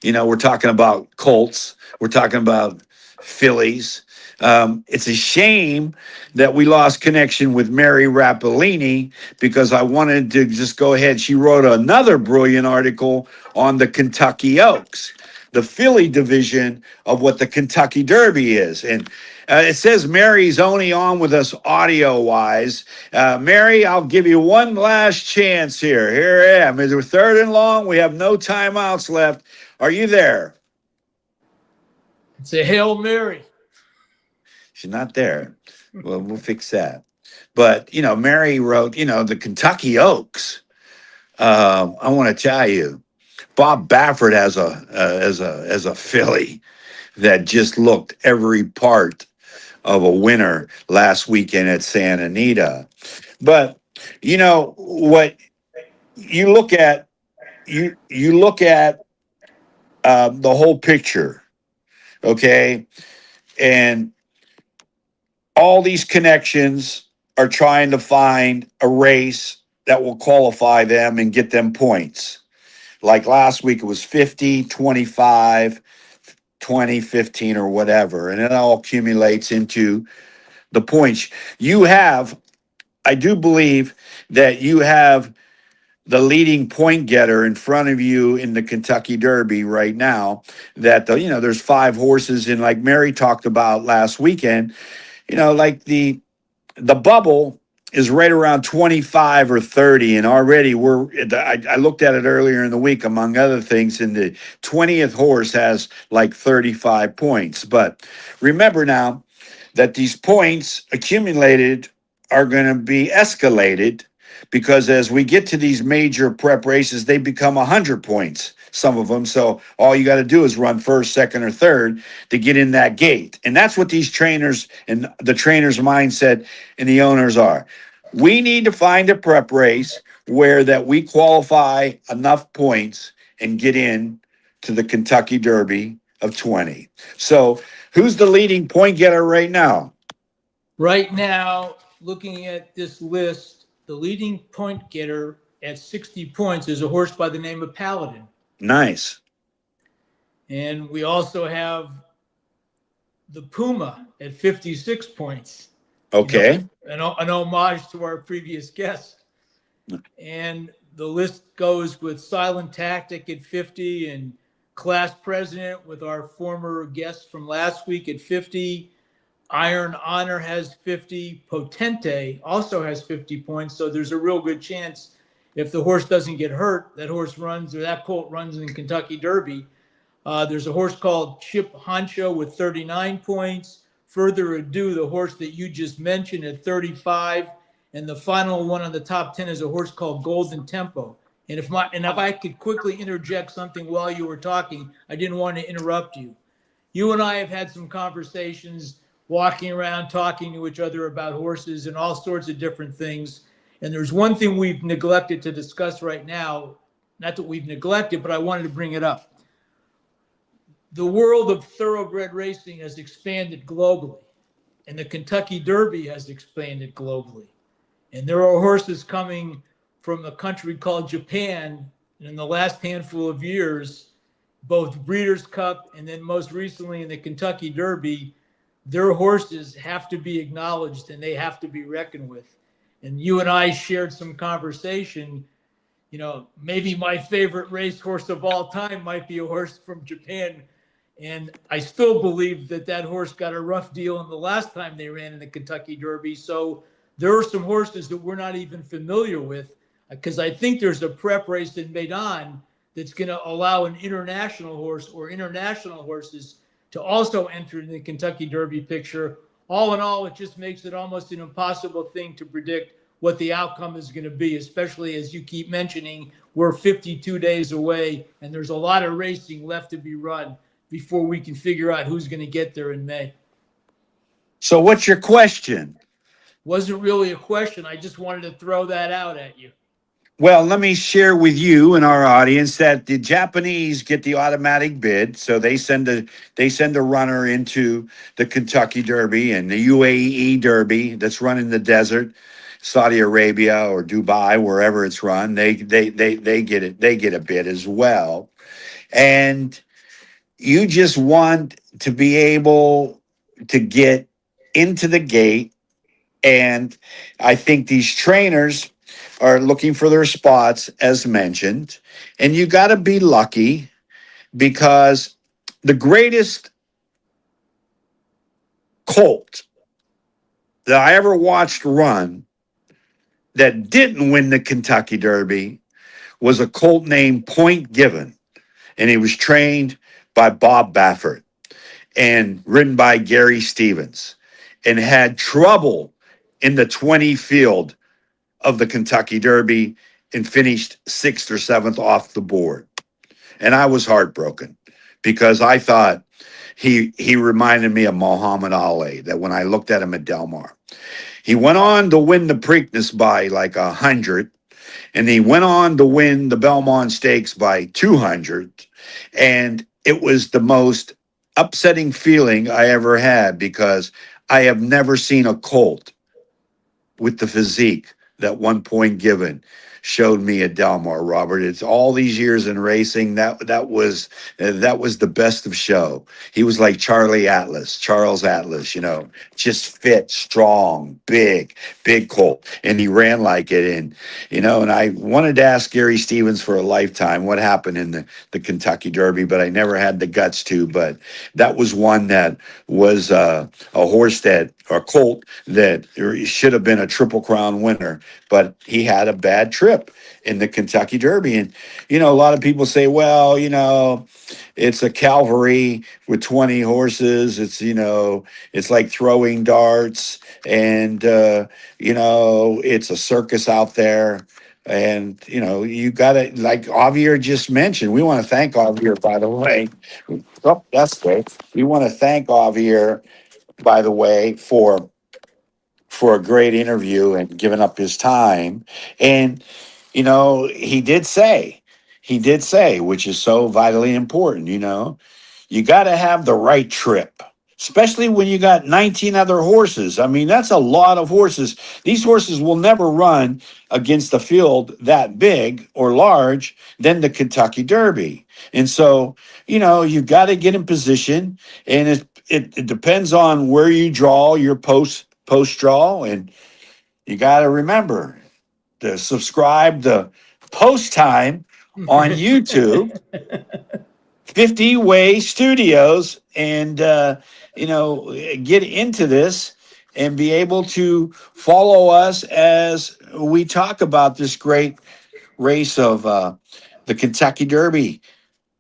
Speaker 1: You know, we're talking about Colts. We're talking about Phillies. It's a shame that we lost connection with Mary Rappolini because I wanted to just go ahead. She wrote another brilliant article on the Kentucky Oaks, the Philly division of what the Kentucky Derby is. And it says Mary's only on with us audio wise. Mary, I'll give you one last chance here. Here I am. We're third and long. We have no timeouts left. Are you there?
Speaker 2: It's a Hail Mary.
Speaker 1: She's not there. Well, we'll fix that. But you know, Mary wrote, you know, the Kentucky Oaks. I want to tell you, Bob Baffert has a filly that just looked every part of a winner last weekend at Santa Anita. But you know what? You look at you look at the whole picture, okay, and all these connections are trying to find a race that will qualify them and get them points. Like last week, it was 50, 25, 20, 15, or whatever. And it all accumulates into the points. You have, I do believe that you have the leading point getter in front of you in the Kentucky Derby right now. That, you know, there's 5 horses, and like Mary talked about last weekend, you know, like the bubble is right around 25 or 30, and already I looked at it earlier in the week, among other things, and the 20th horse has like 35 points. But remember now that these points accumulated are going to be escalated, because as we get to these major prep races, they become 100 points, some of them. So all you got to do is run first, second, or third to get in that gate. And that's what these trainers and the trainers' mindset and the owners are. We need to find a prep race where that we qualify enough points and get in to the Kentucky Derby of 20. So who's the leading point getter right now?
Speaker 2: Right now, looking at this list, the leading point getter at 60 points is a horse by the name of Paladin.
Speaker 1: Nice.
Speaker 2: And we also have the Puma at 56 points.
Speaker 1: Okay.
Speaker 2: You know, an homage to our previous guest. And the list goes with Silent Tactic at 50, and Class President with our former guest from last week at 50. Iron Honor has 50. Potente also has 50 points. So there's a real good chance, if the horse doesn't get hurt, that horse runs, or that colt runs in the Kentucky Derby. There's a horse called Chip Honcho with 39 points. Further Ado, the horse that you just mentioned, at 35. And the final one on the top 10 is a horse called Golden Tempo. And if I could quickly interject something while you were talking, I didn't want to interrupt you. You and I have had some conversations walking around, talking to each other about horses and all sorts of different things. And there's one thing we've neglected to discuss right now. Not that we've neglected, but I wanted to bring it up. The world of thoroughbred racing has expanded globally, and the Kentucky Derby has expanded globally. And there are horses coming from a country called Japan. And in the last handful of years, both Breeders' Cup and then most recently in the Kentucky Derby, their horses have to be acknowledged and they have to be reckoned with. And you and I shared some conversation. You know, maybe my favorite racehorse of all time might be a horse from Japan. And I still believe that horse got a rough deal in the last time they ran in the Kentucky Derby. So there are some horses that we're not even familiar with, because I think there's a prep race in Medan that's going to allow an international horse or international horses to also enter in the Kentucky Derby picture. All in all, it just makes it almost an impossible thing to predict what the outcome is going to be, especially as you keep mentioning, we're 52 days away and there's a lot of racing left to be run before we can figure out who's going to get there in May.
Speaker 1: So what's your question?
Speaker 2: Wasn't really a question. I just wanted to throw that out at you.
Speaker 1: Well, let me share with you and our audience that the Japanese get the automatic bid, so they send a runner into the Kentucky Derby and the UAE Derby that's run in the desert, Saudi Arabia or Dubai, wherever it's run. They get it. They get a bid as well, and you just want to be able to get into the gate. And I think these trainers are looking for their spots, as mentioned. And you got to be lucky, because the greatest colt that I ever watched run that didn't win the Kentucky Derby was a colt named Point Given. And he was trained by Bob Baffert and ridden by Gary Stevens, and had trouble in the 20 field of the Kentucky Derby and finished 6th or 7th off the board. And I was heartbroken, because I thought he reminded me of Muhammad Ali, that when I looked at him at Del Mar. He went on to win the Preakness by like 100, and he went on to win the Belmont Stakes by 200. And it was the most upsetting feeling I ever had, because I have never seen a colt with the physique that One Point Given showed me at Del Mar, Robert. It's all these years in racing. That was the best of show. He was like Charles Atlas, just fit, strong, big colt, and he ran like it. And and I wanted to ask Gary Stevens for a lifetime what happened in the Kentucky Derby, but I never had the guts to. But that was one that was a horse or a colt that should have been a Triple Crown winner, but he had a bad trip in the Kentucky Derby. And a lot of people say, well, it's a cavalry with 20 horses. It's like throwing darts, and it's a circus out there. And you gotta, like Javier just mentioned, we want to thank Javier, by the way. Oh, that's great. We want to thank Javier, by the way, for a great interview and giving up his time. And he did say, which is so vitally important, you got to have the right trip, especially when you got 19 other horses. I mean, that's a lot of horses. These horses will never run against a field that big or large than the Kentucky Derby. And so, you got to get in position, and it depends on where you draw your post draw. And you got to remember to subscribe to Post Time on YouTube, 50 Way Studios, and get into this and be able to follow us as we talk about this great race of the Kentucky Derby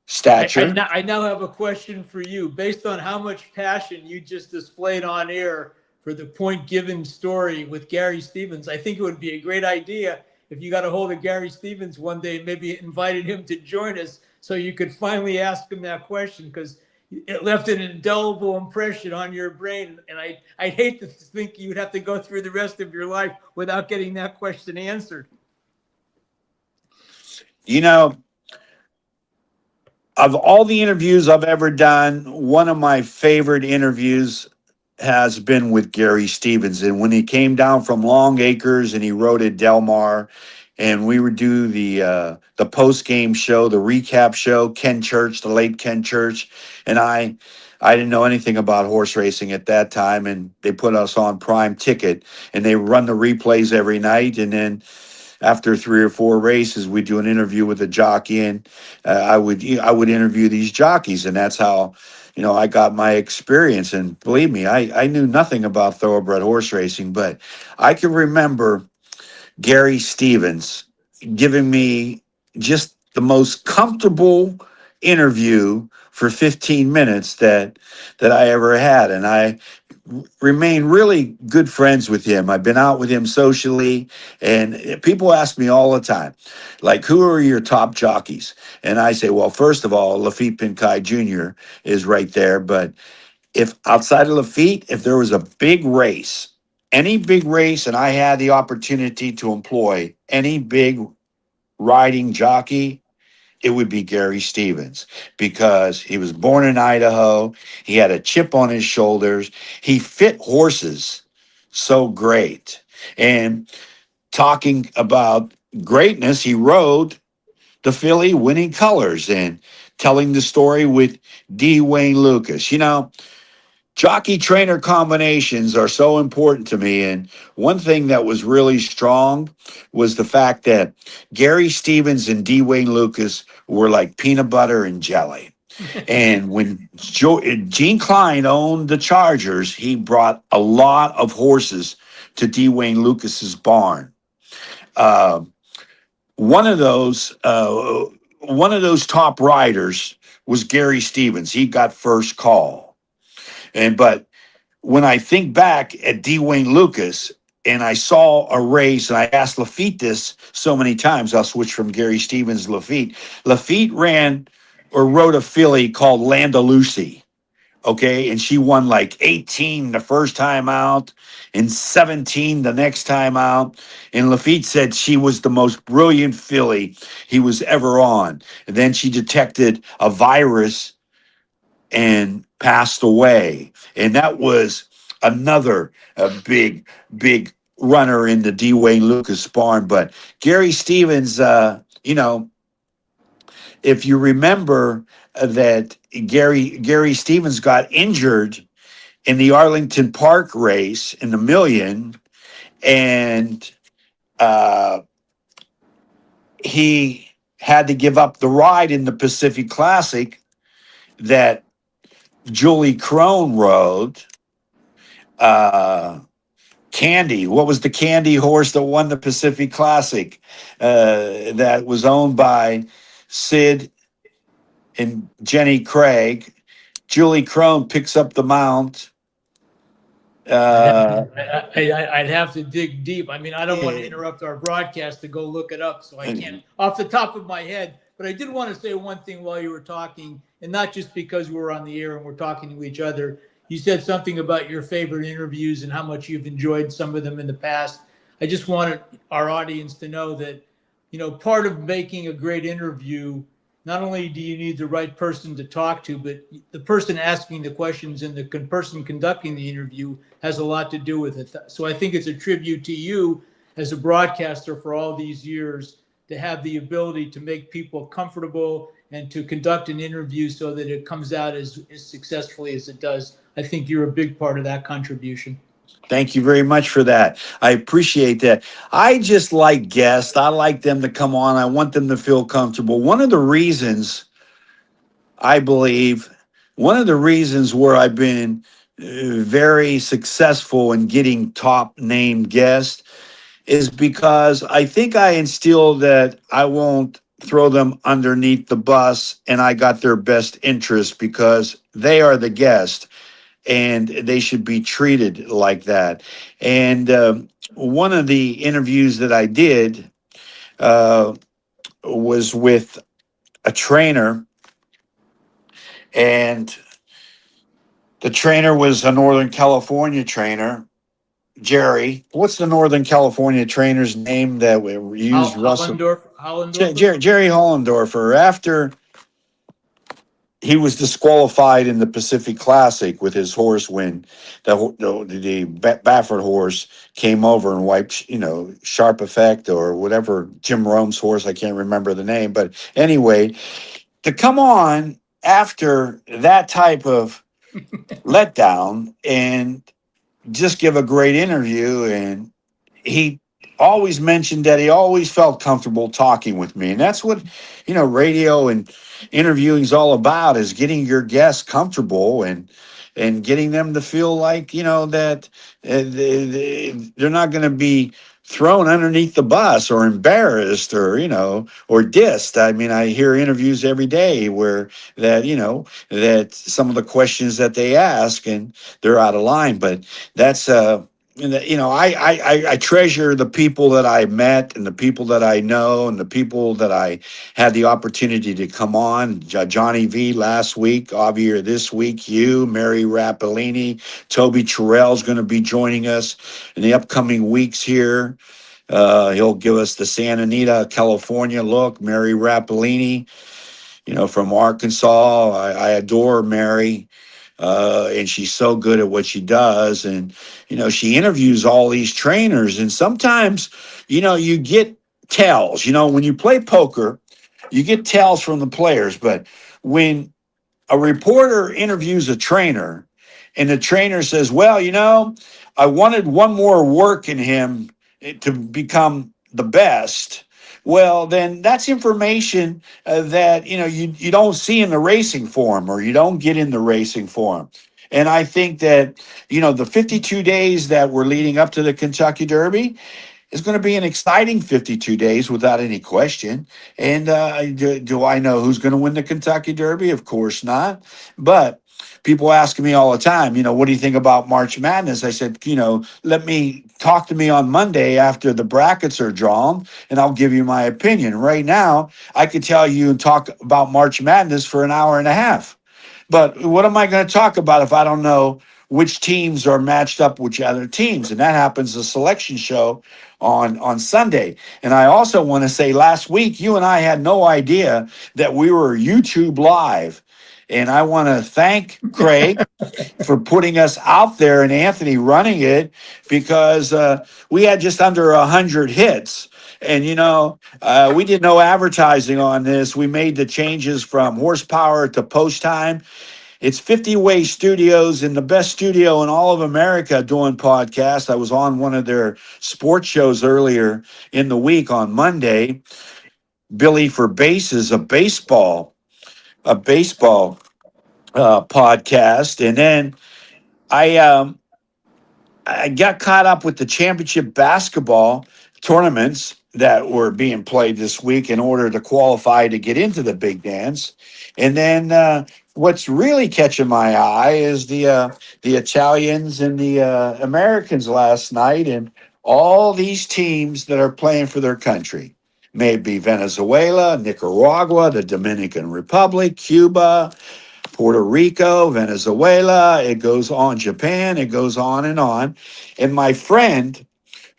Speaker 1: stature.
Speaker 2: I now have a question for you. Based on how much passion you just displayed on air for the Point Given story with Gary Stevens, I think it would be a great idea if you got a hold of Gary Stevens one day, maybe invited him to join us so you could finally ask him that question, because it left an indelible impression on your brain. And I'd hate to think you'd have to go through the rest of your life without getting that question answered.
Speaker 1: Of all the interviews I've ever done, one of my favorite interviews has been with Gary Stevens. And when he came down from Long Acres and he rode at Del Mar, and we would do the post-game show, the recap show, the late Ken Church, and I didn't know anything about horse racing at that time, and they put us on Prime Ticket, and they run the replays every night. And then after 3 or 4 races, we'd do an interview with a jockey, and I would interview these jockeys, and that's how I got my experience. And believe me, I knew nothing about thoroughbred horse racing, but I can remember Gary Stevens giving me just the most comfortable interview for 15 minutes that I ever had. And I remain really good friends with him. I've been out with him socially, and people ask me all the time, like, who are your top jockeys? And I say, well, first of all, Lafitte Pinkai Jr. is right there. But if outside of Lafitte, if there was a big race, any big race, and I had the opportunity to employ any big riding jockey, it would be Gary Stevens, because he was born in Idaho. He had a chip on his shoulders. He fit horses so great. And talking about greatness, he rode the filly Winning Colors and telling the story with D. Wayne Lucas. Jockey trainer combinations are so important to me. And one thing that was really strong was the fact that Gary Stevens and D. Wayne Lucas were like peanut butter and jelly. And when Gene Klein owned the Chargers, he brought a lot of horses to D. Wayne Lucas's barn. Uh, one of those, top riders was Gary Stevens. He got first call. But when I think back at D. Wayne Lucas and I saw a race, and I asked Lafitte this so many times, I'll switch from Gary Stevens to Lafitte. Lafitte ran or rode a filly called Landalucy. Okay. And she won like 18 the first time out and 17 the next time out. And Lafitte said she was the most brilliant filly he was ever on. And then she detected a virus and passed away. And that was another big runner in the D. Wayne Lucas barn. But Gary Stevens, if you remember that Gary Stevens got injured in the Arlington Park race in the Million, and he had to give up the ride in the Pacific Classic that Julie Crone rode. Candy, what was the Candy horse that won the Pacific Classic? That was owned by Sid and Jenny Craig. Julie Crone picks up the mount.
Speaker 2: I'd have to dig deep. I mean, I don't want to interrupt our broadcast to go look it up, so I can't off the top of my head. But I did want to say one thing while you were talking, and not just because we're on the air and we're talking to each other. You said something about your favorite interviews and how much you've enjoyed some of them in the past. I just wanted our audience to know that, part of making a great interview, not only do you need the right person to talk to, but the person asking the questions and the person conducting the interview has a lot to do with it. So I think it's a tribute to you as a broadcaster for all these years to have the ability to make people comfortable and to conduct an interview so that it comes out as successfully as it does. I think you're a big part of that contribution.
Speaker 1: Thank you very much for that. I appreciate that. I just like guests. I like them to come on. I want them to feel comfortable. One of the reasons where I've been very successful in getting top named guests is because I think I instilled that I won't throw them underneath the bus, and I got their best interest because they are the guest and they should be treated like that. And one of the interviews that I did was with a trainer, and the trainer was a Northern California trainer. Jerry, what's the Northern California trainer's name that we used?
Speaker 2: Hollendorfer?
Speaker 1: Jerry Hollendorfer. After he was disqualified in the Pacific Classic with his horse when the Baffert horse came over and wiped, Sharp Effect or whatever, Jim Rome's horse. I can't remember the name. But anyway, to come on after that type of letdown and just give a great interview, and he always mentioned that he always felt comfortable talking with me. And that's what, radio and interviewing is all about, is getting your guests comfortable and getting them to feel like, that they're not going to be thrown underneath the bus or embarrassed or dissed. I mean, I hear interviews every day where that some of the questions that they ask and they're out of line, but that's I treasure the people that I met and the people that I know and the people that I had the opportunity to come on. Johnny V last week, Javier this week, you, Mary Rappolini, Toby Terrell's going to be joining us in the upcoming weeks here. He'll give us the Santa Anita, California look. Mary Rappolini, from Arkansas. I adore Mary. And she's so good at what she does. And, she interviews all these trainers. And sometimes, you get tells, when you play poker, you get tells from the players. But when a reporter interviews a trainer and the trainer says, well, I wanted one more work in him to become the best. Well, then that's information that you don't see in the racing form, or you don't get in the racing form. And I think that the 52 days that were leading up to the Kentucky Derby is going to be an exciting 52 days without any question. And do I know who's going to win the Kentucky Derby? Of course not. But people ask me all the time, what do you think about March Madness? I said, let me talk to me on Monday after the brackets are drawn, and I'll give you my opinion. Right now, I could tell you and talk about March Madness for an hour and a half. But what am I going to talk about if I don't know which teams are matched up with other teams? And that happens the selection show on Sunday. And I also want to say, last week, you and I had no idea that we were YouTube live. And I want to thank Craig for putting us out there and Anthony running it, because we had just under 100 hits. And, we did no advertising on this. We made the changes from horsepower to post time. It's 50 Way Studios, and the best studio in all of America doing podcasts. I was on one of their sports shows earlier in the week on Monday. Billy for Bases, a baseball podcast. And then I got caught up with the championship basketball tournaments that were being played this week in order to qualify to get into the big dance. And then what's really catching my eye is the Italians and the Americans last night, and all these teams that are playing for their country. Maybe Venezuela, Nicaragua, the Dominican Republic, Cuba, Puerto Rico, Venezuela, it goes on, Japan, it goes on and on. And my friend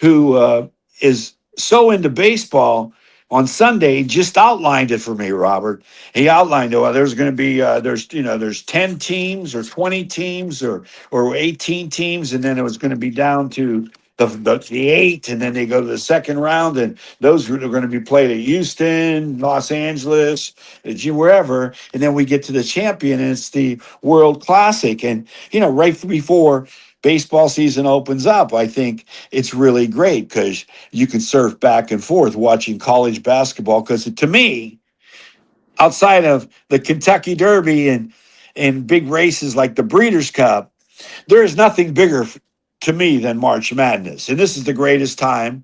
Speaker 1: who is so into baseball on Sunday just outlined it for me, Robert. He outlined, well, there's going to be, there's 10 teams or 20 teams or 18 teams, and then it was going to be down to the 8, and then they go to the second round, and those are going to be played at Houston, Los Angeles, wherever, and then we get to the champion, and it's the World Classic. And right before baseball season opens up, I think it's really great because you can surf back and forth watching college basketball, because to me, outside of the Kentucky Derby and big races like the Breeders' Cup, there is nothing bigger to me than March Madness. And this is the greatest time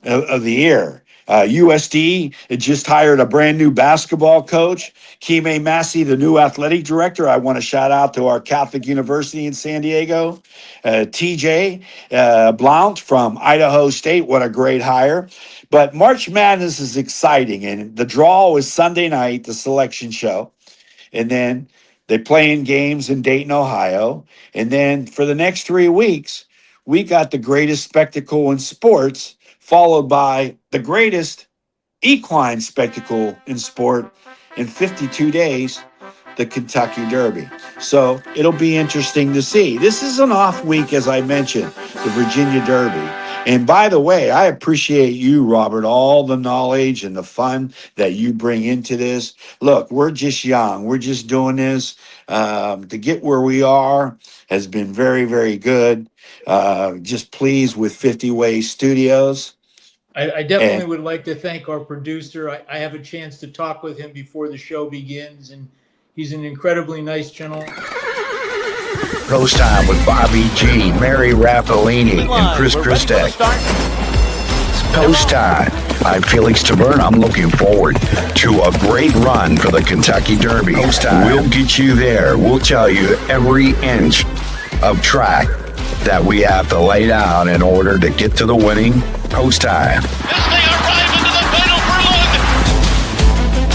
Speaker 1: of the year. USD had just hired a brand new basketball coach, Kime Massey, the new athletic director. I want to shout out to our Catholic University in San Diego. TJ Blount from Idaho State. What a great hire. But March Madness is exciting. And the draw was Sunday night, the selection show. And then they play in games in Dayton, Ohio. And then for the next 3 weeks, we got the greatest spectacle in sports, followed by the greatest equine spectacle in sport in 52 days, the Kentucky Derby. So it'll be interesting to see. This is an off week, as I mentioned, the Virginia Derby. And by the way, I appreciate you, Robert, all the knowledge and the fun that you bring into this. Look, we're just young. We're just doing this. To get where we are has been very, very good. Just pleased with 50 Way Studios.
Speaker 2: I definitely would like to thank our producer. I have a chance to talk with him before the show begins, and he's an incredibly nice gentleman.
Speaker 5: Post time with Bobby G, Mary Rappolini, and Chris Crestik. Post time. I'm Felix Taverna. I'm looking forward to a great run for the Kentucky Derby. Post time. We'll get you there. We'll tell you every inch of track that we have to lay down in order to get to the winning post time.
Speaker 6: As they arrive into the final furlong.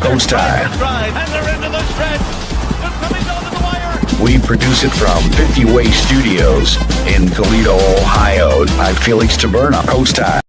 Speaker 5: Post time.
Speaker 6: And they're into the stretch. They're coming down to the wire.
Speaker 5: We produce it from 50 Way Studios in Toledo, Ohio. I'm Felix Taverna. Post time.